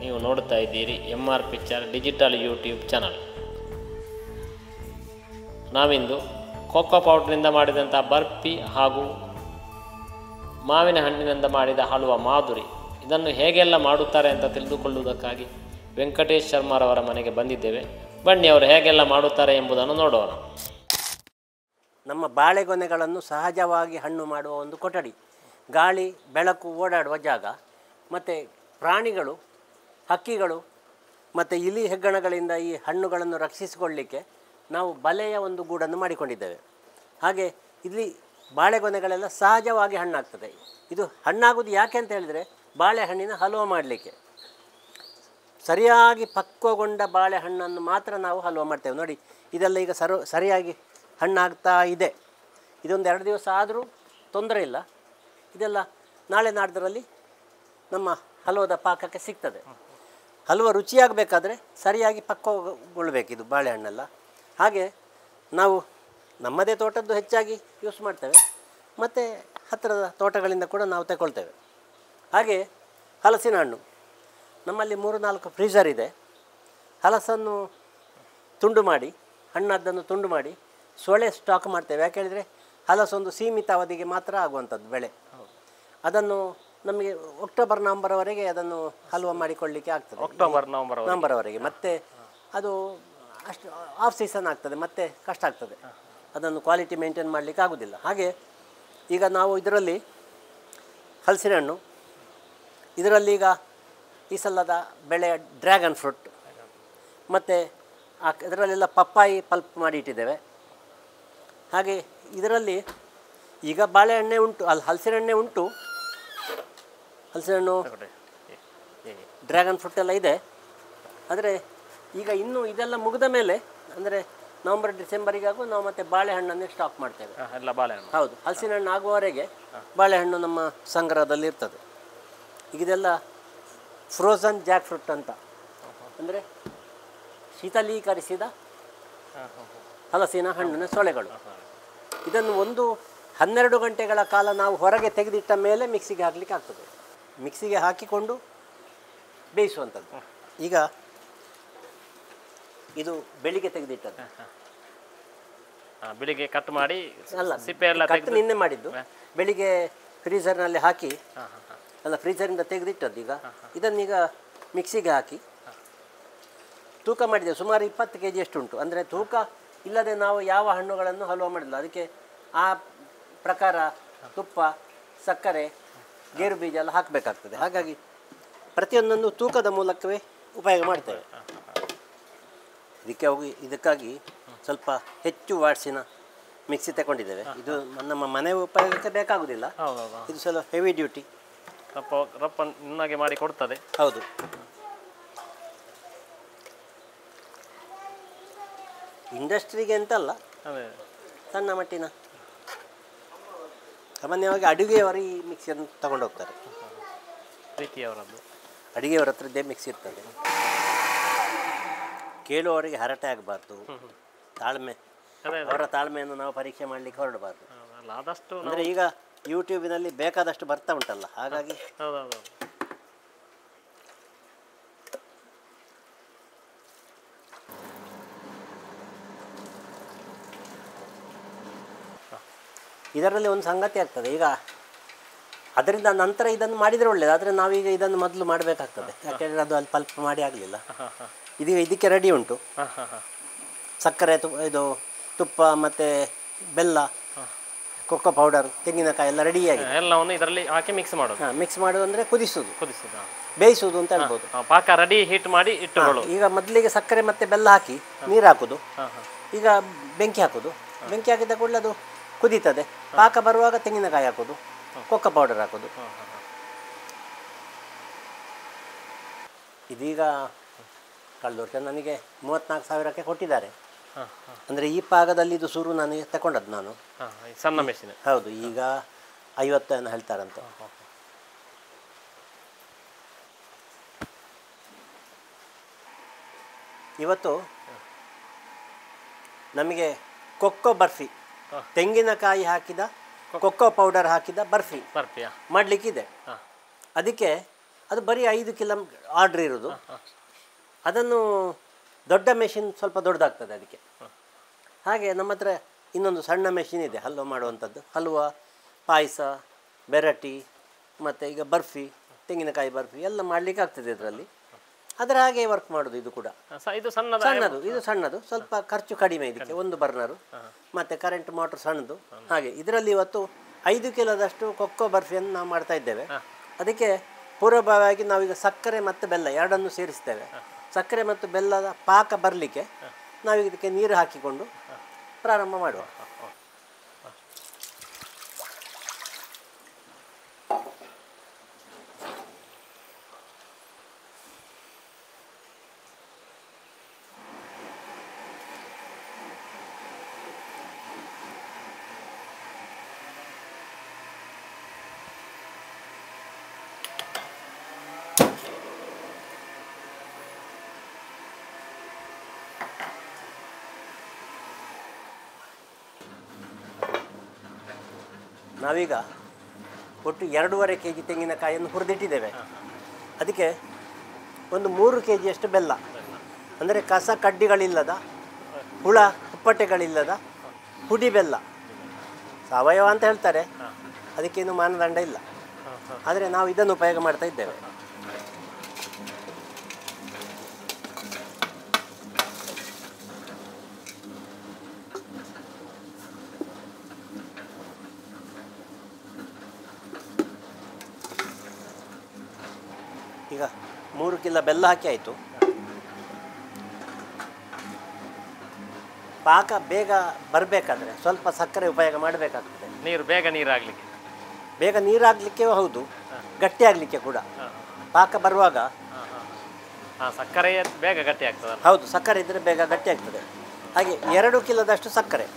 ನೀವು ನೋಡ್ತಾ ಇದ್ದೀರಿ MR picture digital YouTube channel. ನಾವಿಂದು ಕೊಕ್ಕೋ ಪೌಡ್ರಿಂದ ಮಾಡಿದಂಥ ಬರ್ಫಿ ಹಾಗೂ ಮಾವಿನ ಹಣ್ಣಿನಿಂದ ಮಾಡಿದ ಹಲುವ ಮಾಧುರಿ ಇದನ್ನು ಹೇಗೆಲ್ಲ ಮಾಡುತ್ತಾರೆ ಅಂತ ತಿಳಿದುಕೊಳ್ಳುವುದಕ್ಕಾಗಿ ವೆಂಕಟೇಶ್ ಶರ್ಮಾರವರ ಮನೆಗೆ ಬಂದಿದ್ದೇವೆ. ಬನ್ನಿ ಅವರು ಹೇಗೆಲ್ಲ ಮಾಡುತ್ತಾರೆ ಎಂಬುದನ್ನು ನೋಡೋಣ. ನಮ್ಮ ಬಾಳೆಗೊನೆಗಳನ್ನು ಸಹಜವಾಗಿ ಹಣ್ಣು ಮಾಡುವ ಒಂದು ಕೊಠಡಿ, ಗಾಳಿ ಬೆಳಕು ಓಡಾಡುವ ಜಾಗ, ಮತ್ತು ಪ್ರಾಣಿಗಳು, ಹಕ್ಕಿಗಳು ಮತ್ತು ಇಲಿ ಹೆಗ್ಗಣಗಳಿಂದ ಈ ಹಣ್ಣುಗಳನ್ನು ರಕ್ಷಿಸಿಕೊಳ್ಳಲಿಕ್ಕೆ ನಾವು ಬಲೆಯ ಒಂದು ಗೂಡನ್ನು ಮಾಡಿಕೊಂಡಿದ್ದೇವೆ. ಹಾಗೆ ಇಲ್ಲಿ ಬಾಳೆಗೊನೆಗಳೆಲ್ಲ ಸಹಜವಾಗಿ ಹಣ್ಣಾಗ್ತದೆ. ಇದು ಹಣ್ಣಾಗೋದು ಯಾಕೆ ಅಂತ ಹೇಳಿದರೆ ಬಾಳೆಹಣ್ಣಿನ ಹಲುವ ಮಾಡಲಿಕ್ಕೆ. ಸರಿಯಾಗಿ ಪಕ್ವಗೊಂಡ ಬಾಳೆಹಣ್ಣನ್ನು ಮಾತ್ರ ನಾವು ಹಲುವ ಮಾಡ್ತೇವೆ. ನೋಡಿ, ಇದೆಲ್ಲ ಈಗ ಸರಿಯಾಗಿ ಹಣ್ಣಾಗ್ತಾ ಇದೆ. ಇದೊಂದು 2 ದಿವಸ ಆದರೂ ತೊಂದರೆ ಇಲ್ಲ. ಇದೆಲ್ಲ ನಾಳೆ ನಾಡ್ದರಲ್ಲಿ ನಮ್ಮ ಹಲುವದ ಪಾಕಕ್ಕೆ ಸಿಗ್ತದೆ. ಹಲುವ ರುಚಿಯಾಗಬೇಕಾದ್ರೆ ಸರಿಯಾಗಿ ಪಕ್ವಗೊಳ್ಬೇಕು ಇದು ಬಾಳೆಹಣ್ಣೆಲ್ಲ. ಹಾಗೆ ನಾವು ನಮ್ಮದೇ ತೋಟದ್ದು ಹೆಚ್ಚಾಗಿ ಯೂಸ್ ಮಾಡ್ತೇವೆ, ಮತ್ತು ಹತ್ತಿರದ ತೋಟಗಳಿಂದ ಕೂಡ ನಾವು ತಗೊಳ್ತೇವೆ. ಹಾಗೆ ಹಲಸಿನ ಹಣ್ಣು ನಮ್ಮಲ್ಲಿ 3-4 ಫ್ರೀಜರ್ ಇದೆ. ಹಲಸನ್ನು ತುಂಡು ಮಾಡಿ, ಹಣ್ಣದ್ದನ್ನು ತುಂಡು ಮಾಡಿ ಸೊಳೆ ಸ್ಟಾಕ್ ಮಾಡ್ತೇವೆ. ಯಾಕೆ ಹೇಳಿದರೆ ಹಲಸೊಂದು ಸೀಮಿತ ಅವಧಿಗೆ ಮಾತ್ರ ಆಗುವಂಥದ್ದು ಬೆಳೆ. ಅದನ್ನು ನಮಗೆ ಅಕ್ಟೋಬರ್ ನವಂಬರ್ವರೆಗೆ ಅದನ್ನು ಹಲುವ ಮಾಡಿಕೊಳ್ಳಲಿಕ್ಕೆ ಆಗ್ತದೆ. ಅಕ್ಟೋಬರ್ ನವಂಬರ್ವರೆಗೆ. ಮತ್ತು ಅದು ಅಷ್ಟು ಆಫ್ ಸೀಸನ್ ಆಗ್ತದೆ, ಮತ್ತು ಕಷ್ಟ ಆಗ್ತದೆ. ಅದನ್ನು ಕ್ವಾಲಿಟಿ ಮೇಂಟೈನ್ ಮಾಡಲಿಕ್ಕೆ ಆಗೋದಿಲ್ಲ. ಹಾಗೆ ಈಗ ನಾವು ಇದರಲ್ಲಿ ಹಲಸಿನ ಹಣ್ಣು, ಇದರಲ್ಲಿ ಈಗ ಈ ಸಲದ ಬೆಳೆಯ ಡ್ರ್ಯಾಗನ್ ಫ್ರೂಟ್, ಮತ್ತು ಇದರಲ್ಲೆಲ್ಲ ಪಪ್ಪಾಯಿ ಪಲ್ಪ್ ಮಾಡಿ ಇಟ್ಟಿದ್ದೇವೆ. ಹಾಗೆ ಇದರಲ್ಲಿ ಈಗ ಬಾಳೆಹಣ್ಣೆ ಉಂಟು, ಹಲಸಿನ ಹಣ್ಣೆ ಉಂಟು, ಹಲಸಿನ ಹಣ್ಣು, ಡ್ರ್ಯಾಗನ್ ಫ್ರೂಟ್ ಎಲ್ಲ ಇದೆ. ಆದರೆ ಈಗ ಇನ್ನೂ ಇದೆಲ್ಲ ಮುಗಿದ ಮೇಲೆ, ಅಂದರೆ ನವಂಬರ್ ಡಿಸೆಂಬರಿಗಾಗೂ ನಾವು ಮತ್ತೆ ಬಾಳೆಹಣ್ಣನ್ನೇ ಸ್ಟಾಕ್ ಮಾಡ್ತೇವೆ. ಎಲ್ಲ ಬಾಳೆಹಣ್ಣು. ಹೌದು, ಹಲಸಿನ ಹಣ್ಣು ಆಗುವವರೆಗೆ ಬಾಳೆಹಣ್ಣು ನಮ್ಮ ಸಂಗ್ರಹದಲ್ಲಿ ಇರ್ತದೆ. ಈಗ ಇದೆಲ್ಲ ಫ್ರೋಝನ್ ಜಾಕ್ ಫ್ರೂಟ್ ಅಂತ, ಅಂದರೆ ಶೀತಲೀಕರಿಸಿದ ಹಲಸಿನ ಹಣ್ಣಿನ ಸೊಳೆಗಳು. ಇದನ್ನು 12 ಗಂಟೆಗಳ ಕಾಲ ನಾವು ಹೊರಗೆ ತೆಗೆದಿಟ್ಟ ಮೇಲೆ ಮಿಕ್ಸಿಗೆ ಹಾಕಲಿಕ್ಕೆ ಆಗ್ತದೆ. ಮಿಕ್ಸಿಗೆ ಹಾಕಿಕೊಂಡು ಬೇಯಿಸುವಂಥದ್ದು. ಈಗ ಇದು ಬೆಳಿಗ್ಗೆ ತೆಗೆದಿಟ್ಟದ್ದು, ಬೆಳಿಗ್ಗೆ ಕಟ್ ಮಾಡಿ ಅಲ್ಲ, ಸಿಪ್ಪೆ ಎಲ್ಲ ಕಟ್ ನಿನ್ನೆ ಮಾಡಿದ್ದು, ಬೆಳಿಗ್ಗೆ ಫ್ರೀಝರ್ನಲ್ಲಿ ಹಾಕಿ, ಅಲ್ಲ ಫ್ರೀಝರಿಂದ ತೆಗೆದಿಟ್ಟದ್ದು. ಈಗ ಇದನ್ನೀಗ ಮಿಕ್ಸಿಗೆ ಹಾಕಿ ತೂಕ ಮಾಡಿದ್ದೇವೆ. ಸುಮಾರು 20 kg ಅಷ್ಟು ಉಂಟು. ಅಂದರೆ ತೂಕ ಇಲ್ಲದೆ ನಾವು ಯಾವ ಹಣ್ಣುಗಳನ್ನು ಹಲುವ ಮಾಡಿಲ್ಲ. ಅದಕ್ಕೆ ಆ ಪ್ರಕಾರ ತುಪ್ಪ, ಸಕ್ಕರೆ, ಗೇರು ಬೀಜ ಎಲ್ಲ ಹಾಕಬೇಕಾಗ್ತದೆ. ಹಾಗಾಗಿ ಪ್ರತಿಯೊಂದನ್ನು ತೂಕದ ಮೂಲಕವೇ ಉಪಯೋಗ ಮಾಡ್ತೇವೆ. ಇದಕ್ಕಾಗಿ ಸ್ವಲ್ಪ ಹೆಚ್ಚು ವಾಟ್ಸಿನ ಮಿಕ್ಸಿ ತಗೊಂಡಿದ್ದೇವೆ. ಇದು ನಮ್ಮ ಮನೆ ಉಪಯೋಗಕ್ಕೆ ಬೇಕಾಗುವುದಿಲ್ಲ. ಇದು ಸ್ವಲ್ಪ ಹೆವಿ ಡ್ಯೂಟಿ, ರಪ್ಪ ನಿನ್ನಾಗೆ ಮಾಡಿ ಕೊಡ್ತದೆ. ಹೌದು. ಇಂಡಸ್ಟ್ರಿಗೆ ಅಂತಲ್ಲ, ಸಣ್ಣ ಮಟ್ಟಿನ ಸಾಮಾನ್ಯವಾಗಿ ಅಡುಗೆಯವರು ಈ ಮಿಕ್ಸಿಯನ್ನು ತಗೊಂಡು ಹೋಗ್ತಾರೆ. ಪ್ರೀತಿಯವರದ್ದು ಅಡುಗೆಯವರ ಹತ್ರದ್ದೇ ಮಿಕ್ಸಿ ಇರ್ತದೆ. ಕೇಳುವವರಿಗೆ ಹರಟೆ ಆಗಬಾರ್ದು, ತಾಳ್ಮೆ, ಅವರ ತಾಳ್ಮೆಯನ್ನು ನಾವು ಪರೀಕ್ಷೆ ಮಾಡಲಿಕ್ಕೆ ಹೊರಡಬಾರ್ದು. ಆದಷ್ಟು ಅಂದರೆ ಈಗ ಯೂಟ್ಯೂಬಿನಲ್ಲಿ ಬೇಕಾದಷ್ಟು ಬರ್ತಾ ಉಂಟಲ್ಲ, ಹಾಗಾಗಿ ಇದರಲ್ಲಿ ಒಂದು ಸಂಗತಿ ಆಗ್ತದೆ. ಈಗ ಅದರಿಂದ ನಂತರ ಇದನ್ನು ಮಾಡಿದರೆ ಒಳ್ಳೆಯದು. ಆದರೆ ನಾವೀಗ ಇದನ್ನು ಮೊದಲು ಮಾಡಬೇಕಾಗ್ತದೆ. ಯಾಕೆಂದರೆ ಅದು ಅಲ್ಲಿ ಪಲ್ಪ್ ಮಾಡಿ ಆಗಲಿಲ್ಲ. ಇದಕ್ಕೆ ರೆಡಿ ಉಂಟು. ಸಕ್ಕರೆ, ಇದು ತುಪ್ಪ ಮತ್ತು ಬೆಲ್ಲ, ಕೊಕ್ಕೋ ಪೌಡರ್, ತೆಂಗಿನಕಾಯಿ ಎಲ್ಲ ರೆಡಿಯಾಗಿದೆ. ಎಲ್ಲವನ್ನು ಇದರಲ್ಲಿ ಹಾಕಿ ಮಿಕ್ಸ್ ಮಾಡೋದು. ಮಿಕ್ಸ್ ಮಾಡೋದು ಅಂದರೆ ಕುದಿಸೋದು, ಬೇಯಿಸೋದು ಅಂತ ಹೇಳ್ಬೋದು. ಪಾಕ ರೆಡಿ ಹೀಟ್ ಮಾಡಿ ಇಟ್ಟುಗಳು. ಈಗ ಮೊದಲಿಗೆ ಸಕ್ಕರೆ ಮತ್ತು ಬೆಲ್ಲ ಹಾಕಿ ನೀರು ಹಾಕೋದು. ಈಗ ಬೆಂಕಿ ಹಾಕೋದು. ಬೆಂಕಿ ಹಾಕಿದ ಕೂಡಲೇ ಅದು ಕುದೀತದೆ. ಪಾಕ ಬರುವಾಗ ತೆಂಗಿನಕಾಯಿ ಹಾಕೋದು, ಕೊಕ್ಕೋ ಪೌಡರ್ ಹಾಕೋದು. ಇದೀಗ ಕಳೆದ ವರ್ಷ ನನಗೆ 34,000ಕ್ಕೆ ಕೊಟ್ಟಿದ್ದಾರೆ. ಅಂದರೆ ಈ ಪಾಗದಲ್ಲಿ ಇದು ಶುರು ನನಗೆ ತಗೊಂಡದ್ದು ನಾನು, ಸಣ್ಣ ಮೆಷಿನ್. ಹೌದು. ಈಗ 50 ಹೇಳ್ತಾರಂತ. ಇವತ್ತು ನಮಗೆ ಕೊಕ್ಕೋ ಬರ್ಫಿ, ತೆಂಗಿನಕಾಯಿ ಹಾಕಿದ ಕೊಕ್ಕೋ ಪೌಡರ್ ಹಾಕಿದ ಬರ್ಫಿ ಮಾಡಲಿಕ್ಕಿದೆ. ಅದಕ್ಕೆ ಅದು ಬರೀ 5 ಕಿಲೋ ಆರ್ಡ್ರ್ ಇರೋದು. ಅದನ್ನು ದೊಡ್ಡ ಮೆಷಿನ್ ಸ್ವಲ್ಪ ದೊಡ್ಡದಾಗ್ತದೆ ಅದಕ್ಕೆ. ಹಾಗೆ ನಮ್ಮ ಹತ್ರ ಇನ್ನೊಂದು ಸಣ್ಣ ಮೆಷಿನ್ ಇದೆ ಹಲ್ವ ಮಾಡುವಂಥದ್ದು. ಹಲ್ವ, ಪಾಯಸ, ಬೆರಟಿ ಮತ್ತು ಈಗ ಬರ್ಫಿ, ತೆಂಗಿನಕಾಯಿ ಬರ್ಫಿ ಎಲ್ಲ ಮಾಡಲಿಕ್ಕೆ ಆಗ್ತದೆ ಇದರಲ್ಲಿ. ಅದರ ಹಾಗೆ ವರ್ಕ್ ಮಾಡೋದು ಇದು ಕೂಡ. ಇದು ಸಣ್ಣದು, ಇದು ಸಣ್ಣದು, ಸ್ವಲ್ಪ ಖರ್ಚು ಕಡಿಮೆ ಇದಕ್ಕೆ. ಒಂದು ಬರ್ನರು ಮತ್ತು ಕರೆಂಟ್ ಮೋಟ್ರ್ ಸಣ್ಣದು. ಹಾಗೆ ಇದರಲ್ಲಿ ಇವತ್ತು 5 ಕಿಲೋದಷ್ಟು ಕೊಕ್ಕೋ ಬರ್ಫಿಯನ್ನು ನಾವು ಮಾಡ್ತಾ ಇದ್ದೇವೆ. ಅದಕ್ಕೆ ಪೂರ್ವಭಾವಿಯಾಗಿ ನಾವೀಗ ಸಕ್ಕರೆ ಮತ್ತು ಬೆಲ್ಲ ಎರಡನ್ನು ಸೇರಿಸ್ತೇವೆ. ಸಕ್ಕರೆ ಮತ್ತು ಬೆಲ್ಲದ ಪಾಕ ಬರಲಿಕ್ಕೆ ನಾವೀಗ ಇದಕ್ಕೆ ನೀರು ಹಾಕಿಕೊಂಡು ಪ್ರಾರಂಭ ಮಾಡುವ. ನಾವೀಗ ಒಟ್ಟು 2.5 kg ತೆಂಗಿನಕಾಯಿಯನ್ನು ಹುರಿದಿಟ್ಟಿದ್ದೇವೆ. ಅದಕ್ಕೆ ಒಂದು 3 kgಯಷ್ಟು ಬೆಲ್ಲ, ಅಂದರೆ ಕಸ ಕಡ್ಡಿಗಳಿಲ್ಲದ, ಹುಳ ಹುಪ್ಪಟೆಗಳಿಲ್ಲದ ಪುಡಿ ಬೆಲ್ಲ. ಸಾವಯವ ಅಂತ ಹೇಳ್ತಾರೆ, ಅದಕ್ಕೇನು ಮಾನದಂಡ ಇಲ್ಲ. ಆದರೆ ನಾವು ಇದನ್ನು ಉಪಯೋಗ ಮಾಡ್ತಾ ಇದ್ದೇವೆ. ಈಗ 3 ಕಿಲೋ ಬೆಲ್ಲ ಹಾಕಿ ಆಯಿತು. ಪಾಕ ಬೇಗ ಬರಬೇಕಾದ್ರೆ ಸ್ವಲ್ಪ ಸಕ್ಕರೆ ಉಪಯೋಗ ಮಾಡಬೇಕಾಗ್ತದೆ. ಬೇಗ ನೀರಾಗಲಿಕ್ಕೆ ಹೌದು, ಗಟ್ಟಿ ಆಗಲಿಕ್ಕೆ ಕೂಡ. ಪಾಕ ಬರುವಾಗ ಸಕ್ಕರೆ ಬೇಗ ಗಟ್ಟಿ ಆಗ್ತದೆ. ಹೌದು, ಸಕ್ಕರೆ ಇದ್ದರೆ ಬೇಗ ಗಟ್ಟಿ ಆಗ್ತದೆ. ಹಾಗೆ 2 ಕಿಲೋದಷ್ಟು ಸಕ್ಕರೆ.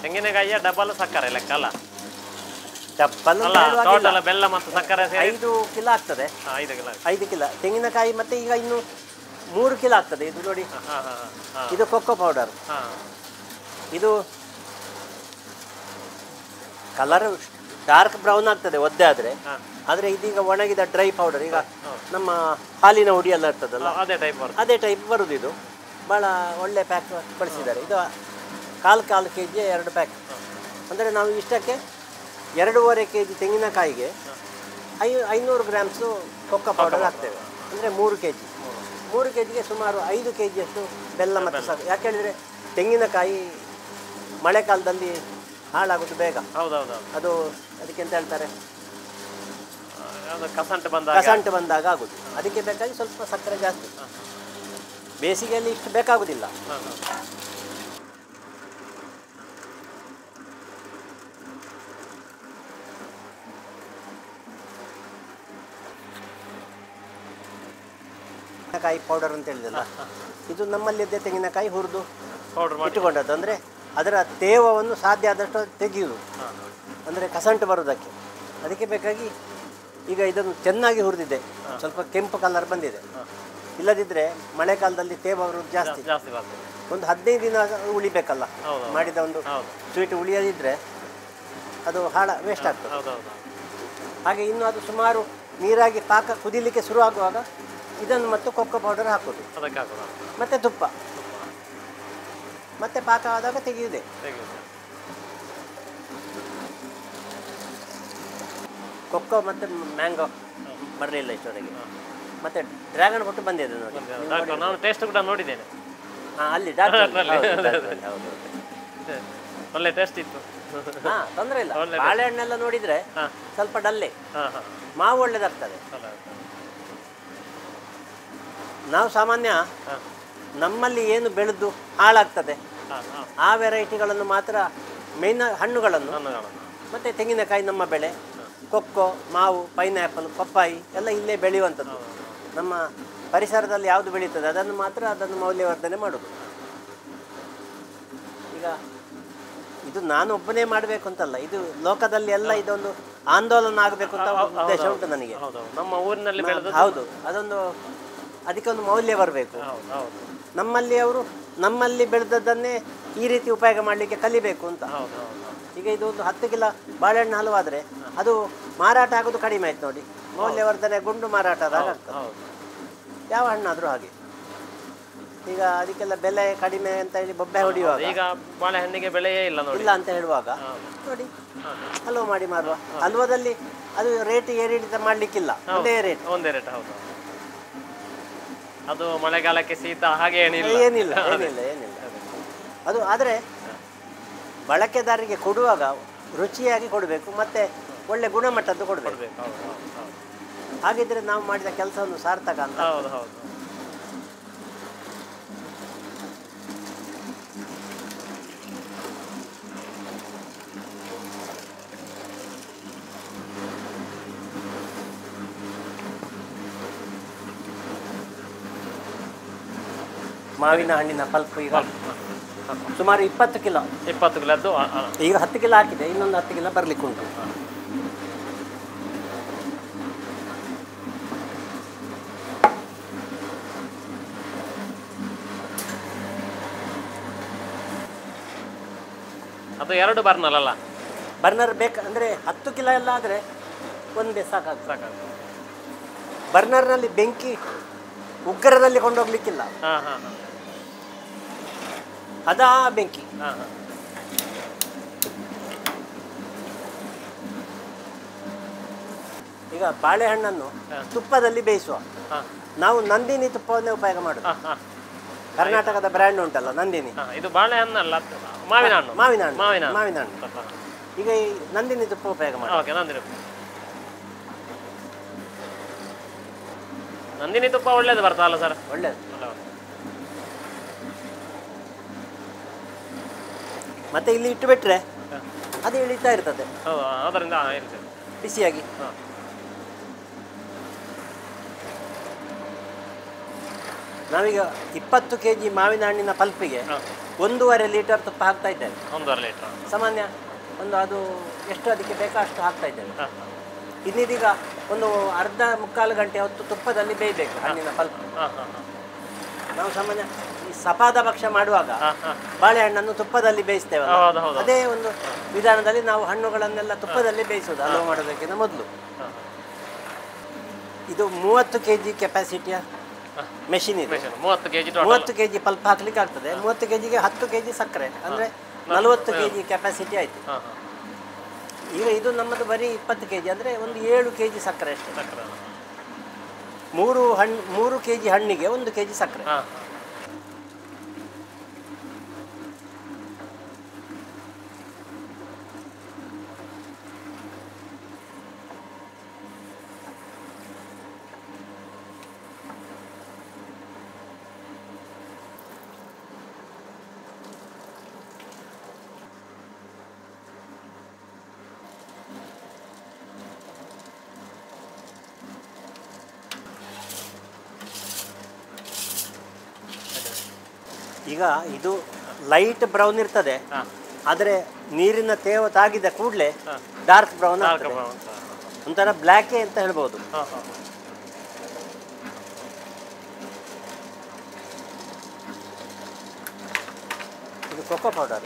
ತೆಂಗಿನಕಾಯಿಯ ಡಬಲ್ ಸಕ್ಕರೆ ಲೆಕ್ಕ ಅಲ್ಲ? ಡಬ್ಬಲ್ ಟೋಟಲ್ ಬೆಲ್ಲ ಮತ್ತು ಸಕ್ಕರೆ 5 ಕಿಲೋ ಆಗ್ತದೆ. 5 ಕಿಲೋ ತೆಂಗಿನಕಾಯಿ ಮತ್ತೆ ಈಗ ಇನ್ನು 3 ಕಿಲೋ ಆಗ್ತದೆ. ಇದು ನೋಡಿ, ಇದು ಕೊಕ್ಕೋ ಪೌಡರ್. ಇದು ಕಲರ್ ಡಾರ್ಕ್ ಬ್ರೌನ್ ಆಗ್ತದೆ ಒದ್ದೆ ಆದರೆ ಇದೀಗ ಒಣಗಿದ ಡ್ರೈ ಪೌಡರ್. ಈಗ ನಮ್ಮ ಹಾಲಿನ ಹುಡಿ ಎಲ್ಲ ಇರ್ತದಲ್ಲ, ಅದೇ ಟೈಪ್ ಬರುದು. ಇದು ಭಾಳ ಒಳ್ಳೆ ಪ್ಯಾಕ್ ಕಳಿಸಿದ್ದಾರೆ. ಇದು 1/4 kg 2 ಪ್ಯಾಕ್. ಅಂದರೆ ನಾವು ಇಷ್ಟಕ್ಕೆ 2.5 kg ತೆಂಗಿನಕಾಯಿಗೆ 500 ಗ್ರಾಮ್ಸು ಕೊಕ್ಕೋ ಪೌಡರ್ ಹಾಕ್ತೇವೆ. ಅಂದರೆ 3 kg. 3 kgಗೆ ಸುಮಾರು 5 kgಯಷ್ಟು ಬೆಲ್ಲ ಮತ್ತು ಸಕ್ಕರೆ. ಯಾಕೆ ಹೇಳಿದರೆ ತೆಂಗಿನಕಾಯಿ ಮಳೆಗಾಲದಲ್ಲಿ ಹಾಳಾಗೋದು ಬೇಗ. ಅದು ಅದಕ್ಕೆ ಅಂತ ಹೇಳ್ತಾರೆ, ಕಸಂಟು ಬಂದಾಗ ಆಗೋದು. ಅದಕ್ಕೆ ಬೇಕಾಗಿ ಸ್ವಲ್ಪ ಸಕ್ಕರೆ ಜಾಸ್ತಿ. ಬೇಸಿಗೆಯಲ್ಲಿ ಇಷ್ಟು ಬೇಕಾಗೋದಿಲ್ಲ. ತೆಂಗಿನಕಾಯಿ ಪೌಡರ್ ಅಂತ ಹೇಳಿದಲ್ಲ, ಇದು ನಮ್ಮಲ್ಲಿದ್ದ ತೆಂಗಿನಕಾಯಿ ಹುರಿದು ಇಟ್ಟುಕೊಂಡದ್ದು. ಅಂದರೆ ಅದರ ತೇವವನ್ನು ಸಾಧ್ಯ ಆದಷ್ಟು ತೆಗೆಯುವುದು, ಅಂದರೆ ಕಸಂಟು ಬರೋದಕ್ಕೆ. ಅದಕ್ಕೆ ಬೇಕಾಗಿ ಈಗ ಇದನ್ನು ಚೆನ್ನಾಗಿ ಹುರಿದಿದೆ, ಸ್ವಲ್ಪ ಕೆಂಪು ಕಲರ್ ಬಂದಿದೆ. ಇಲ್ಲದಿದ್ದರೆ ಮಳೆಗಾಲದಲ್ಲಿ ತೇವ ಬರೋದು ಜಾಸ್ತಿ. ಒಂದು 15 ದಿನ ಉಳಿಬೇಕಲ್ಲ, ಮಾಡಿದ ಒಂದು ಸ್ವೀಟ್ ಉಳಿಯದಿದ್ದರೆ ಅದು ವೇಸ್ಟ್ ಆಗ್ತದೆ. ಹಾಗೆ ಇನ್ನು ಅದು ಸುಮಾರು ನೀರಾಗಿ ಪಾಕ ಕುದಿಲಿಕ್ಕೆ ಶುರು ಆಗುವಾಗ ಇದನ್ನು ಮತ್ತು ಕೊಕ್ಕೋ ಪೌಡರ್ ಹಾಕೋದು, ಮತ್ತು ತುಪ್ಪ, ಮತ್ತೆ ಪಾಕ ಆದಾಗ ತೆಗೆಯುವುದೇ. ಕೊಕ್ಕೋ ಮತ್ತು ಮ್ಯಾಂಗೋ ಬರಲಿಲ್ಲ ಇಷ್ಟೊಳಗೆ. ಮತ್ತು ಡ್ರ್ಯಾಗನ್ ಫ್ರೂಟ್ ಬಂದಿದೆ ನೋಡಿ, ನಾನು ಟೇಸ್ಟ್ ಕೂಡ ನೋಡಿದ್ದೇನೆ. ಅಲ್ಲಿ ಒಳ್ಳೆ ಟೇಸ್ಟ್ ಇತ್ತು. ತೊಂದರೆ ಇಲ್ಲ. ಬಾಳೆಹಣ್ಣೆಲ್ಲ ನೋಡಿದರೆ ಸ್ವಲ್ಪ ಡಲ್ಲೆ, ಮಾವು ಒಳ್ಳೇದಾಗ್ತದೆ. ನಾವು ಸಾಮಾನ್ಯ ನಮ್ಮಲ್ಲಿ ಏನು ಬೆಳೆದು ಹಾಳಾಗ್ತದೆ ಆ ವೆರೈಟಿಗಳನ್ನು ಮಾತ್ರ, ಮೇಯ್ನ ಹಣ್ಣುಗಳನ್ನು ಮತ್ತು ತೆಂಗಿನಕಾಯಿ ನಮ್ಮ ಬೆಳೆ, ಕೊಕ್ಕೋ, ಮಾವು, ಪೈನಾಪಲ್, ಪಪ್ಪಾಯಿ ಎಲ್ಲ ಇಲ್ಲೇ ಬೆಳೆಯುವಂಥದ್ದು. ನಮ್ಮ ಪರಿಸರದಲ್ಲಿ ಯಾವುದು ಬೆಳೀತದೆ ಅದನ್ನು ಮೌಲ್ಯವರ್ಧನೆ ಮಾಡೋದು. ಈಗ ಇದು ನಾನು ಒಬ್ಬನೇ ಮಾಡಬೇಕು ಅಂತಲ್ಲ, ಇದು ಲೋಕದಲ್ಲಿ ಎಲ್ಲ ಇದೊಂದು ಆಂದೋಲನ ಆಗಬೇಕು ಅಂತ ಉದ್ದೇಶ ಉಂಟು ನನಗೆ. ನಮ್ಮ ಊರಿನಲ್ಲಿ ಹೌದು, ಅದಕ್ಕೆ ಒಂದು ಮೌಲ್ಯ ಬರಬೇಕು. ನಮ್ಮಲ್ಲಿ ಅವರು ನಮ್ಮಲ್ಲಿ ಬೆಳೆದದ್ದನ್ನೇ ಈ ರೀತಿ ಉಪಯೋಗ ಮಾಡಲಿಕ್ಕೆ ಕಲಿಬೇಕು ಅಂತ. ಹೌದು ಹೌದು ಹೌದು. ಈಗ ಇದು ಒಂದು 10 ಕಿಲೋ ಬಾಳೆಹಣ್ಣು ಹಲವಾದರೆ ಅದು ಮಾರಾಟ ಆಗೋದು ಕಡಿಮೆ ಆಯ್ತು ನೋಡಿ, ಮೌಲ್ಯವರ್ಧನೆ ಗುಂಡು ಮಾರಾಟ ಆದಾಗ ಆಗ್ತದೆ. ಹೌದು. ಯಾವ ಹಣ್ಣಾದರೂ ಹಾಗೆ. ಈಗ ಅದಕ್ಕೆಲ್ಲ ಬೆಲೆ ಕಡಿಮೆ ಅಂತ ಹೇಳಿ ಬೊಬ್ಬೆ ಹೊಡೆಯುವಾಗ, ಈಗ ಬಾಳೆಹಣ್ಣಿಗೆ ಬೆಲೆಯೇ ಇಲ್ಲ ನೋಡಿ, ಇಲ್ಲ ಅಂತ ಹೇಳುವಾಗ ನೋಡಿ ಹಲ್ವಾ ಮಾಡಿ ಮಾರುವ. ಹಲ್ವಾದಲ್ಲಿ ಅದು ರೇಟ್ ಏರಿಳಿತ ಮಾಡಲಿಕ್ಕಿಲ್ಲ, ಒಂದೇ ರೇಟ್. ಒಂದೇ ರೇಟ್. ಹೌದು. ಅದು ಮಳೆಗಾಲಕ್ಕೆ ಶೀತ ಹಾಗೆ ಏನಿಲ್ಲ. ಏನಿಲ್ಲ ಏನಿಲ್ಲ ಏನಿಲ್ಲ. ಅದು ಆದರೆ ಬಳಕೆದಾರರಿಗೆ ಕೊಡುವಾಗ ರುಚಿಯಾಗಿ ಕೊಡಬೇಕು, ಮತ್ತೆ ಒಳ್ಳೆ ಗುಣಮಟ್ಟದ್ದು ಕೊಡಬೇಕು. ಹಾಗಿದ್ರೆ ನಾವು ಮಾಡಿದ ಕೆಲಸವನ್ನು ಸಾರ್ಥಕ ಅಂತ. ಹೌದು ಹೌದು. ಮಾವಿನ ಹಣ್ಣಿನ ಪಲ್ಪ್ ಈಗ ಸುಮಾರು 20 ಕಿಲೋ. 20 ಕಿಲೋದ್ದು ಈಗ 10 ಕಿಲೋ ಹಾಕಿದೆ, ಇನ್ನೊಂದು 10 ಕಿಲೋ ಬರ್ಲಿಕ್ಕೆ ಉಂಟು. ಅದು 2 ಬರ್ನರ್ ಅಲ್ಲ? ಬರ್ನರ್ ಬೇಕಂದ್ರೆ 10 ಕಿಲೋ ಎಲ್ಲ ಆದರೆ ಒಂದೇ ಸಾಕಾಗ್ತದೆ. ಬರ್ನರ್ನಲ್ಲಿ ಬೆಂಕಿ ಉಗ್ರದಲ್ಲಿ ಕೊಂಡೋಗ್ಲಿಕ್ಕಿಲ್ಲ, ಅದಾ ಬೆಂಕಿ. ಈಗ ಬಾಳೆಹಣ್ಣನ್ನು ತುಪ್ಪದಲ್ಲಿ ಬೇಯಿಸುವ. ನಾವು ನಂದಿನಿ ತುಪ್ಪವನ್ನೇ ಉಪಯೋಗ ಮಾಡುದು. ಕರ್ನಾಟಕದ ಬ್ರ್ಯಾಂಡ್ ಉಂಟಲ್ಲ ನಂದಿನಿ. ಇದು ಬಾಳೆಹಣ್ಣಲ್ಲ, ಮಾವಿನ ಹಣ್ಣು. ಮಾವಿನ ಹಣ್ಣು. ಮಾವಿನ ಹಣ್ಣು. ಈಗ ಈ ನಂದಿನಿ ತುಪ್ಪ ಉಪಯೋಗ ಮಾಡಿ. ನಂದಿನಿ ತುಪ್ಪ ಒಳ್ಳೇದು ಬರ್ತಲ್ಲ ಸರ್? ಒಳ್ಳೇದು. ಮತ್ತೆ ಇಲ್ಲಿ ಇಟ್ಟು ಬಿಟ್ರೆ ಅದು ಇಳಿತಾ ಇರ್ತದೆ ಅದರಿಂದ ಬಿಸಿಯಾಗಿ. ನಾವೀಗ 20 kg ಮಾವಿನ ಹಣ್ಣಿನ ಪಲ್ಪಿಗೆ 1.5 ಲೀಟರ್ ತುಪ್ಪ ಹಾಕ್ತಾ ಇದ್ದೇವೆ. 1.5 ಲೀಟರ್ ಸಾಮಾನ್ಯ ಒಂದು ಅದು ಎಷ್ಟು ಅದಕ್ಕೆ ಬೇಕೋ ಅಷ್ಟು ಹಾಕ್ತಾ ಇದ್ದೇವೆ. ಇನ್ನಿದೀಗ ಒಂದು ಅರ್ಧ ಮುಕ್ಕಾಲು ಗಂಟೆ ಹೊತ್ತು ತುಪ್ಪದಲ್ಲಿ ಬೇಯಬೇಕು ಹಣ್ಣಿನ ಪಲ್ಪ್. ನಾವು ಸಾಮಾನ್ಯ ಈ ಸಪಾದ ಭಕ್ಷ್ಯ ಮಾಡುವಾಗ ಬಾಳೆಹಣ್ಣನ್ನು ತುಪ್ಪದಲ್ಲಿ ಬೇಯಿಸ್ತೇವೆ, ಅದೇ ಒಂದು ವಿಧಾನದಲ್ಲಿ ನಾವು ಹಣ್ಣುಗಳನ್ನೆಲ್ಲ ತುಪ್ಪದಲ್ಲಿ ಬೇಯಿಸೋದು ಹಲ್ವಾ ಮಾಡೋದಕ್ಕಿಂತ ಮೊದಲು. ಇದು 30 kg ಕೆಪಾಸಿಟಿಯ ಮೆಷಿನ್ ಇದೆ. 30 kg ಪಲ್ಪ್ ಹಾಕ್ಲಿಕ್ಕೆ ಆಗ್ತದೆ. 30 kgಗೆ 10 kg ಸಕ್ಕರೆ ಅಂದರೆ 40 kg ಕೆಪಾಸಿಟಿ ಆಯಿತು. ಈಗ ಇದು ನಮ್ಮದು ಬರೀ 20 kg ಅಂದರೆ ಒಂದು 7 kg ಸಕ್ಕರೆ ಅಷ್ಟೇ. 3 kg ಹಣ್ಣಿಗೆ 1 kg ಸಕ್ಕರೆ. ಈಗ ಇದು ಲೈಟ್ ಬ್ರೌನ್ ಇರ್ತದೆ, ಆದರೆ ನೀರಿನ ತೇವ ತಾಗಿದ ಕೂಡಲೇ ಡಾರ್ಕ್ ಬ್ರೌನ್ ಆಗ್ತದೆ. ಒಂಥರ ಬ್ಲ್ಯಾಕೇ ಅಂತ ಹೇಳ್ಬೋದು. ಇದು ಕೊಕ್ಕೋ ಪೌಡರ್.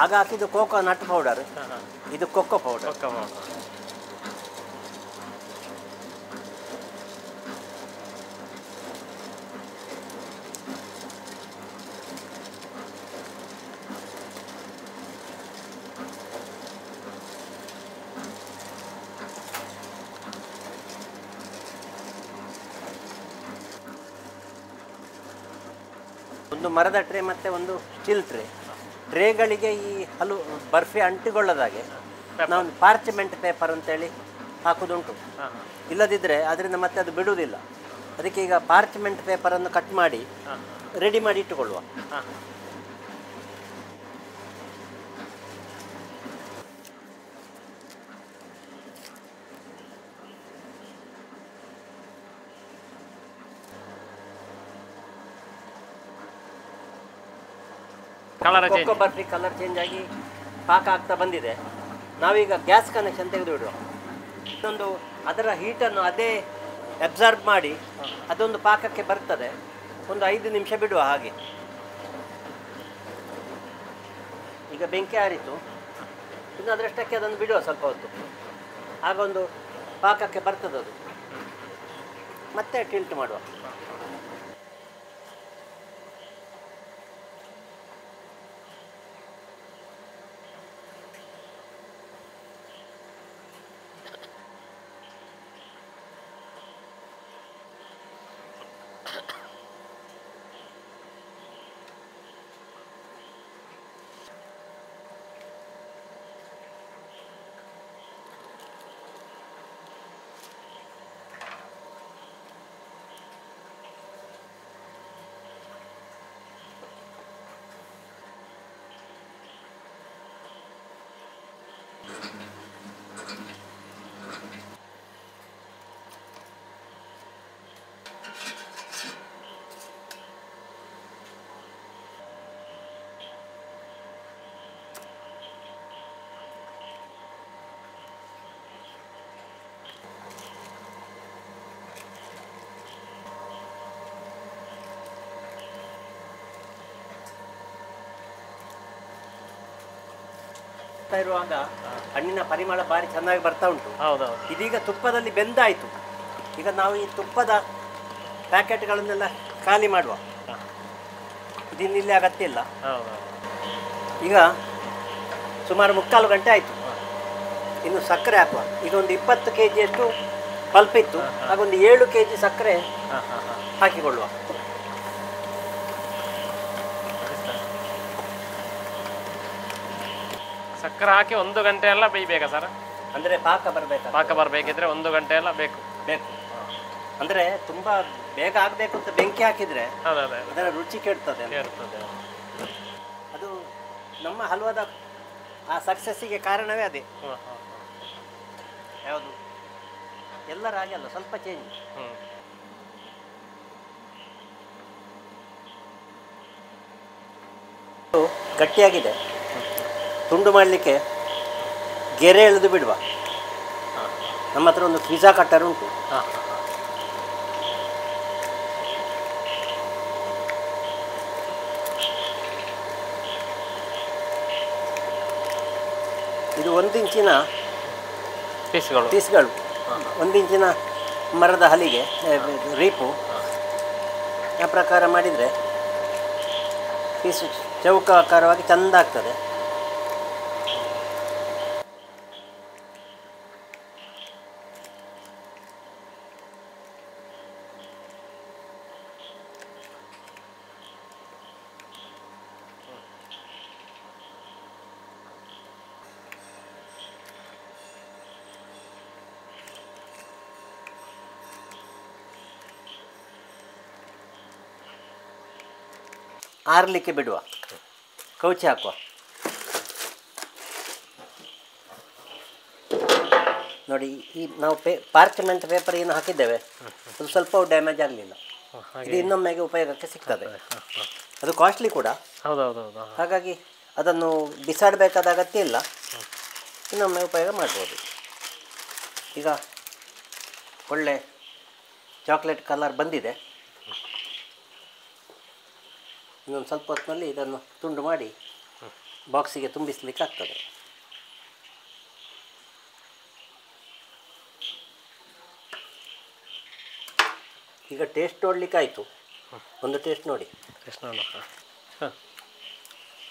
ಆಗ ಹಾಕಿದ್ದು ಕೋಕೋ ನಟ್ ಪೌಡರ್, ಇದು ಕೊಕ್ಕೋ ಪೌಡರ್. ಒಂದು ಮರದ ಟ್ರೇ ಮತ್ತು ಒಂದು ಸ್ಟೀಲ್ ಟ್ರೇ. ಟ್ರೇಗಳಿಗೆ ಈ ಬರ್ಫಿ ಅಂಟಿಕೊಳ್ಳೋದಾಗೆ ನಾವು ಪಾರ್ಚ್ಮೆಂಟ್ ಪೇಪರ್ ಅಂತೇಳಿ ಹಾಕೋದುಂಟು. ಇಲ್ಲದಿದ್ದರೆ ಅದರಿಂದ ಮತ್ತೆ ಅದು ಬಿಡುವುದಿಲ್ಲ. ಅದಕ್ಕೆ ಈಗ ಪಾರ್ಚ್ಮೆಂಟ್ ಪೇಪರನ್ನು ಕಟ್ ಮಾಡಿ ರೆಡಿ ಮಾಡಿ ಇಟ್ಟುಕೊಳ್ಳುವ. ಕೊಕ್ಕೋ ಬರ್ಫಿ ಕಲರ್ ಚೇಂಜ್ ಆಗಿ ಪಾಕ ಆಗ್ತಾ ಬಂದಿದೆ. ನಾವೀಗ ಗ್ಯಾಸ್ ಕನೆಕ್ಷನ್ ತೆಗೆದು ಬಿಡುವ. ಇನ್ನೊಂದು ಅದರ ಹೀಟನ್ನು ಅದೇ ಅಬ್ಸಾರ್ಬ್ ಮಾಡಿ ಅದೊಂದು ಪಾಕಕ್ಕೆ ಬರ್ತದೆ. ಒಂದು 5 ನಿಮಿಷ ಬಿಡುವ ಹಾಗೆ. ಈಗ ಬೆಂಕಿ ಆರಿತು, ಇನ್ನು ಅದರಷ್ಟಕ್ಕೆ ಅದನ್ನು ಬಿಡುವ ಸ್ವಲ್ಪ ಹೊತ್ತು, ಆಗೊಂದು ಪಾಕಕ್ಕೆ ಬರ್ತದೆ ಅದು. ಮತ್ತೆ ಟಿಲ್ಟ್ ಮಾಡುವ. ಇರುವಾಗ ಹಣ್ಣಿನ ಪರಿಮಳ ಭಾರಿ ಚೆನ್ನಾಗಿ ಬರ್ತಾ ಉಂಟು. ಹೌದೌದು. ಇದೀಗ ತುಪ್ಪದಲ್ಲಿ ಬೆಂದಾಯಿತು. ಈಗ ನಾವು ಈ ತುಪ್ಪದ ಪ್ಯಾಕೆಟ್ಗಳನ್ನೆಲ್ಲ ಖಾಲಿ ಮಾಡುವ. ಇದಿನ್ನಿಲ್ಲಿ ಅಗತ್ಯ ಇಲ್ಲ. ಈಗ ಸುಮಾರು 3/4 ಗಂಟೆ ಆಯಿತು. ಇನ್ನು ಸಕ್ಕರೆ ಹಾಕುವ. ಈಗ ಒಂದು 20 kg ಪಲ್ಪಿತ್ತು, ಹಾಗೊಂದು 7 kg ಸಕ್ಕರೆ ಹಾಕಿಕೊಳ್ಳುವ. ಸಕ್ಕರೆ ಹಾಕಿ 1 ಗಂಟೆ ಎಲ್ಲ ಬೇಯಬೇಕಾ ಸರ್? ಅಂದರೆ ಪಾಕ ಬರಬೇಕು. ಪಾಕ ಬರಬೇಕಿದ್ರೆ 1 ಗಂಟೆ ಎಲ್ಲ ಬೇಕು. ಅಂದರೆ ತುಂಬ ಬೇಗ ಆಗಬೇಕು ಅಂತ ಬೆಂಕಿ ಹಾಕಿದರೆ ಅದರ ರುಚಿ ಕೆಡ್ತದೆ. ಅದು ನಮ್ಮ ಹಲ್ವಾದ ಆ ಸಕ್ಸಸ್ಸಿಗೆ ಕಾರಣವೇ ಅದೇ. ಯಾವುದು ಎಲ್ಲರ ಹಾಗೆ ಅಲ್ಲ, ಸ್ವಲ್ಪ ಚೇಂಜ್. ಗಟ್ಟಿಯಾಗಿದೆ, ತುಂಡು ಮಾಡಲಿಕ್ಕೆ ಗೆರೆ ಎಳೆದು ಬಿಡುವ. ನಮ್ಮ ಹತ್ರ ಒಂದು ಪಿಜ್ಜಾ ಕಟ್ಟರ್ ಉಂಟು. ಇದು 1 ಇಂಚಿನ ಪೀಸ್ಗಳು, 1 ಇಂಚಿನ ಮರದ ಹಲಿಗೆ ರೀಪು. ಆ ಪ್ರಕಾರ ಮಾಡಿದರೆ ಪೀಸ್ ಚೌಕಾಕಾರವಾಗಿ ಚೆಂದ ಆಗ್ತದೆ. ಆರಲಿಕ್ಕೆ ಬಿಡುವ, ಕೌಚಿ ಹಾಕುವ. ನೋಡಿ, ಈ ನಾವು ಪಾರ್ಚಮೆಂಟ್ ಪೇಪರ್ ಏನು ಹಾಕಿದ್ದೇವೆ ಅದು ಸ್ವಲ್ಪ ಡ್ಯಾಮೇಜ್ ಆಗಲಿಲ್ಲ. ಇದು ಇನ್ನೊಮ್ಮೆಗೆ ಉಪಯೋಗಕ್ಕೆ ಸಿಗ್ತದೆ. ಅದು ಕಾಸ್ಟ್ಲಿ ಕೂಡ. ಹಾಗಾಗಿ ಅದನ್ನು ಬಿಸಾಡಬೇಕಾದ ಅಗತ್ಯ ಇಲ್ಲ, ಇನ್ನೊಮ್ಮೆ ಉಪಯೋಗ ಮಾಡ್ಬೋದು. ಈಗ ಒಳ್ಳೆ ಚಾಕ್ಲೇಟ್ ಕಲರ್ ಬಂದಿದೆ. ಇನ್ನೊಂದು ಸ್ವಲ್ಪ ಹೊತ್ತಿನಲ್ಲಿ ಇದನ್ನು ತುಂಡು ಮಾಡಿ ಬಾಕ್ಸಿಗೆ ತುಂಬಿಸಲಿಕ್ಕೆ ಆಗ್ತದೆ. ಈಗ ಟೇಸ್ಟ್ ನೋಡಲಿಕ್ಕೆ ಆಯಿತು. ಒಂದು ಟೇಸ್ಟ್ ನೋಡಿ.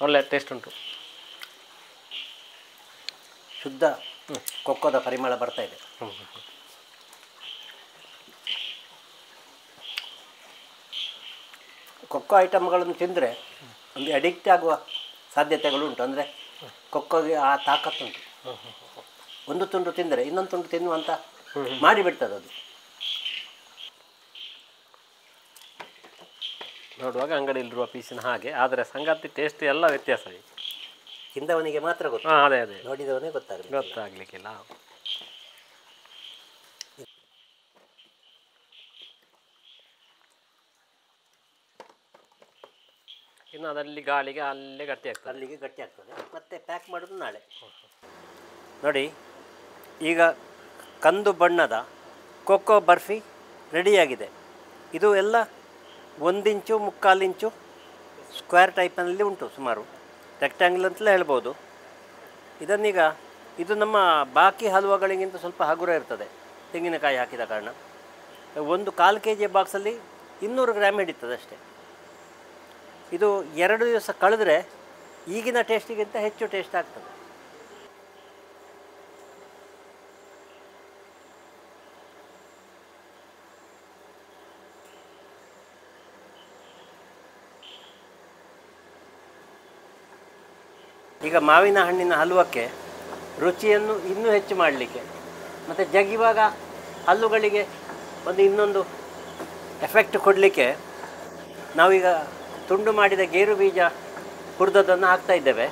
ಒಳ್ಳೆ ಟೇಸ್ಟ್ ಉಂಟು. ಶುದ್ಧ ಕೊಕ್ಕೋದ ಪರಿಮಳ ಬರ್ತಾ ಇದೆ. ಕೊಕ್ಕೋ ಐಟಮ್ಗಳನ್ನು ತಿಂದರೆ ಒಂದು ಅಡಿಕ್ಟ್ ಆಗುವ ಸಾಧ್ಯತೆಗಳುಂಟು. ಅಂದರೆ ಕೊಕ್ಕೋಗೆ ಆ ತಾಕತ್ತುಂಟು. ಒಂದು ತುಂಡು ತಿಂದರೆ ಇನ್ನೊಂದು ತುಂಡು ತಿನ್ನುವಂತ ಮಾಡಿಬಿಡ್ತದೆ ಅದು. ನೋಡುವಾಗ ಅಂಗಡಿಯಲ್ಲಿರುವ ಪೀಸಿನ ಹಾಗೆ, ಆದರೆ ಸಂಗತಿ ಟೇಸ್ಟ್ ಎಲ್ಲ ವ್ಯತ್ಯಾಸ. ತಿಂದವನಿಗೆ ಮಾತ್ರ ಗೊತ್ತು. ಅದೇ ನೋಡಿದವನೇ ಗೊತ್ತಾಗಲಿಕ್ಕಿಲ್ಲ. ಇನ್ನು ಅದಲ್ಲಿ ಗಾಳಿಗೆ ಅಲ್ಲಿಗೆ ಗಟ್ಟಿ ಆಗ್ತದೆ. ಮತ್ತೆ ಪ್ಯಾಕ್ ಮಾಡೋದು ನಾಳೆ. ನೋಡಿ, ಈಗ ಕಂದು ಬಣ್ಣದ ಕೊಕ್ಕೋ ಬರ್ಫಿ ರೆಡಿಯಾಗಿದೆ. ಇದು ಎಲ್ಲ 1 ಇಂಚು 3/4 ಇಂಚು ಸ್ಕ್ವೇರ್ ಟೈಪ್ನಲ್ಲಿ ಉಂಟು, ಸುಮಾರು ರೆಕ್ಟ್ಯಾಂಗಲ್ ಅಂತಲೇ ಹೇಳ್ಬೋದು. ಇದನ್ನೀಗ ಇದು ನಮ್ಮ ಬಾಕಿ ಹಲ್ವಾಗಳಿಗಿಂತ ಸ್ವಲ್ಪ ಹಗುರ ಇರ್ತದೆ ತೆಂಗಿನಕಾಯಿ ಹಾಕಿದ ಕಾರಣ. 1/4 kg ಬಾಕ್ಸಲ್ಲಿ 200 ಗ್ರಾಮ್ ಹಿಡಿತದೆ ಅಷ್ಟೇ. ಇದು 2 ದಿವಸ ಕಳೆದ್ರೆ ಈಗಿನ ಟೇಸ್ಟಿಗಿಂತ ಹೆಚ್ಚು ಟೇಸ್ಟ್ ಆಗ್ತದೆ. ಈಗ ಮಾವಿನ ಹಣ್ಣಿನ ಹಲ್ವಕ್ಕೆ ರುಚಿಯನ್ನು ಇನ್ನೂ ಹೆಚ್ಚು ಮಾಡಲಿಕ್ಕೆ ಮತ್ತು ಜಗಿವಾಗ ಹಲ್ಲುಗಳಿಗೆ ಇನ್ನೊಂದು ಎಫೆಕ್ಟ್ ಕೊಡಲಿಕ್ಕೆ ನಾವೀಗ ತುಂಡು ಮಾಡಿದ ಗೇರು ಬೀಜ ಹುರಿದದ್ದನ್ನು ಹಾಕ್ತಾ ಇದ್ದೇವೆ.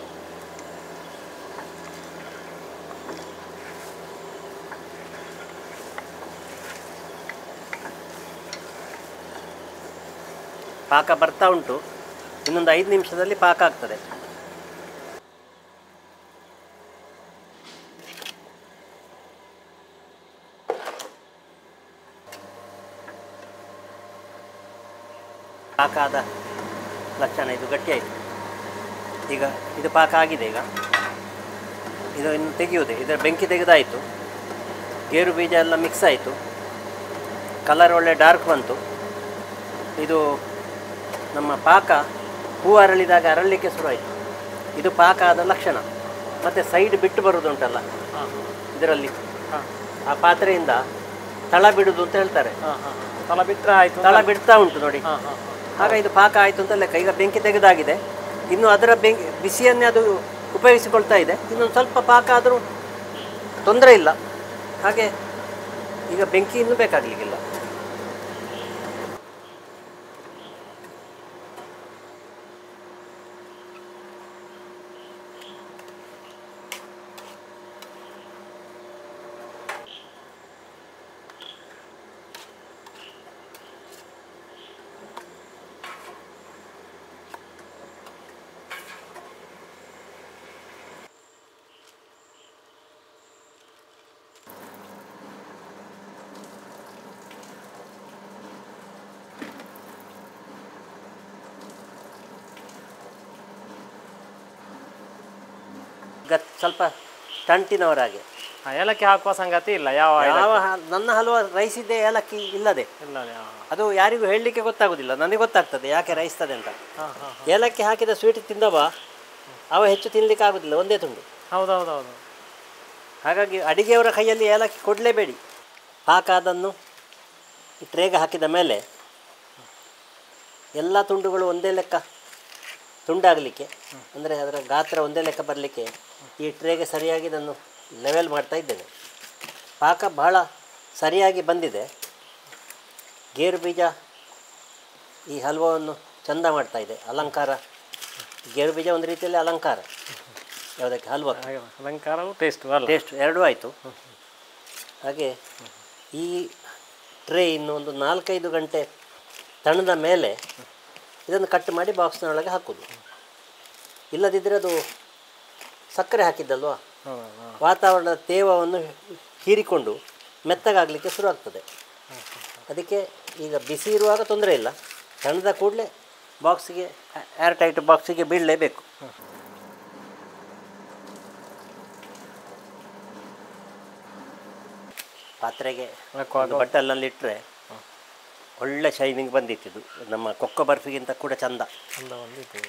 ಪಾಕ ಬರ್ತಾ ಉಂಟು, ಇನ್ನೊಂದು 5 ನಿಮಿಷದಲ್ಲಿ ಪಾಕ ಆಗ್ತದೆ. ಪಾಕ ಆದ ಲಕ್ಷಣ, ಇದು ಗಟ್ಟಿಯಾಯಿತು. ಈಗ ಇದು ಪಾಕ ಆಗಿದೆ. ಈಗ ಇದು ಇನ್ನು ತೆಗೆಯುವುದೇ, ಇದರ ಬೆಂಕಿ ತೆಗೆದಾಯಿತು, ಗೇರು ಬೀಜ ಎಲ್ಲ ಮಿಕ್ಸ್ ಆಯಿತು, ಕಲರ್ ಒಳ್ಳೆ ಡಾರ್ಕ್ ಬಂತು. ಇದು ನಮ್ಮ ಪಾಕ ಹೂ ಅರಳಿದಾಗ ಅರಳಲಿಕ್ಕೆ ಶುರುವಾಯಿತು. ಇದು ಪಾಕ ಆದ ಲಕ್ಷಣ. ಮತ್ತು ಸೈಡ್ ಬಿಟ್ಟು ಬರೋದುಂಟಲ್ಲ ಇದರಲ್ಲಿ, ಆ ಪಾತ್ರೆಯಿಂದ ತಳ ಬಿಡುವುದು ಅಂತ ಹೇಳ್ತಾರೆ. ತಳ ಬಿಟ್ಟರೆ ಆಯಿತು, ತಳ ಬಿಡ್ತಾ ಉಂಟು ನೋಡಿ. ಆಗ ಇದು ಪಾಕ ಆಯಿತು ಅಂತ ಲೆಕ್ಕ. ಈಗ ಬೆಂಕಿ ತೆಗೆದಾಗಿದೆ, ಇನ್ನು ಅದರ ಬಿಸಿಯನ್ನೇ ಅದು ಉಪಯೋಗಿಸಿಕೊಳ್ತಾ ಇದೆ. ಇನ್ನೊಂದು ಸ್ವಲ್ಪ ಪಾಕ ಆದರೂ ತೊಂದರೆ ಇಲ್ಲ. ಹಾಗೆ ಈಗ ಬೆಂಕಿ ಇನ್ನೂ ಬೇಕಾಗಲಿಕ್ಕಿಲ್ಲ. ಸ್ವಲ್ಪ ಟಂಟಿನವರಾಗೆ ಏಲಕ್ಕಿ ಹಾಕುವ ಸಂಗತಿ ಇಲ್ಲ. ನನ್ನ ಹಲ್ವಾ ರೈಸ್ ಇದೆ, ಏಲಕ್ಕಿ ಇಲ್ಲದೆ ಅದು ಯಾರಿಗೂ ಹೇಳಲಿಕ್ಕೆ ಗೊತ್ತಾಗೋದಿಲ್ಲ. ನನಗೆ ಗೊತ್ತಾಗ್ತದೆ ಯಾಕೆ ರೈಸ್ತದೆ ಅಂತ. ಏಲಕ್ಕಿ ಹಾಕಿದ ಸ್ವೀಟ್ ತಿಂದವ ಅವ ಹೆಚ್ಚು ತಿನ್ನಲಿಕ್ಕೆ ಆಗೋದಿಲ್ಲ, ಒಂದೇ ತುಂಡು. ಹೌದೌದೌದು. ಹಾಗಾಗಿ ಅಡಿಗೆಯವರ ಕೈಯಲ್ಲಿ ಏಲಕ್ಕಿ ಕೊಡಲೇಬೇಡಿ. ಪಾಕ ಅದನ್ನು ಟ್ರೇಗೆ ಹಾಕಿದ ಮೇಲೆ ಎಲ್ಲ ತುಂಡುಗಳು ಒಂದೇ ಲೆಕ್ಕ ತುಂಡಾಗಲಿಕ್ಕೆ, ಅಂದರೆ ಅದರ ಗಾತ್ರ ಒಂದೇ ಲೆಕ್ಕ ಬರಲಿಕ್ಕೆ ಈ ಟ್ರೇಗೆ ಸರಿಯಾಗಿ ನಾನು ಲೆವೆಲ್ ಮಾಡ್ತಾ ಇದ್ದೇನೆ. ಪಾಕ ಬಹಳ ಸರಿಯಾಗಿ ಬಂದಿದೆ. ಗೇರು ಬೀಜ ಈ ಹಲ್ವವನ್ನು ಚೆಂದ ಮಾಡ್ತಾ ಇದೆ. ಅಲಂಕಾರ, ಗೇರು ಬೀಜ ಒಂದು ರೀತಿಯಲ್ಲಿ ಅಲಂಕಾರ ಯಾವುದಕ್ಕೆ, ಹಲ್ವ ಅಲಂಕಾರವು ಟೇಸ್ಟ್ ಎರಡೂ ಆಯಿತು. ಹಾಗೆ ಈ ಟ್ರೇ ಇನ್ನು ಒಂದು 4-5 ಗಂಟೆ ತಣ್ಣದ ಮೇಲೆ ಇದನ್ನು ಕಟ್ ಮಾಡಿ ಬಾಕ್ಸ್ನೊಳಗೆ ಹಾಕೋದು. ಇಲ್ಲದಿದ್ದರೆ ಅದು ಸಕ್ಕರೆ ಹಾಕಿದ್ದಲ್ವ, ವಾತಾವರಣದ ತೇವವನ್ನು ಹೀರಿಕೊಂಡು ಮೆತ್ತಗಾಗಲಿಕ್ಕೆ ಶುರುವಾಗ್ತದೆ. ಅದಕ್ಕೆ ಈಗ ಬಿಸಿ ಇರುವಾಗ ತೊಂದರೆ ಇಲ್ಲ, ತಣ್ಣದ ಕೂಡಲೇ ಬಾಕ್ಸಿಗೆ, ಏರ್ ಟೈಟ್ ಬಾಕ್ಸಿಗೆ ಬೀಳಲೇಬೇಕು. ಪಾತ್ರೆಗೆ ಬಟ್ಟಲಲ್ಲಿಟ್ಟರೆ ಒಳ್ಳೆ ಶೈನಿಂಗ್ ಬಂದಿತ್ತು. ನಮ್ಮ ಕೊಕ್ಕೋ ಬರ್ಫಿಗಿಂತ ಕೂಡ ಚಂದ ಬಂದಿತ್ತು.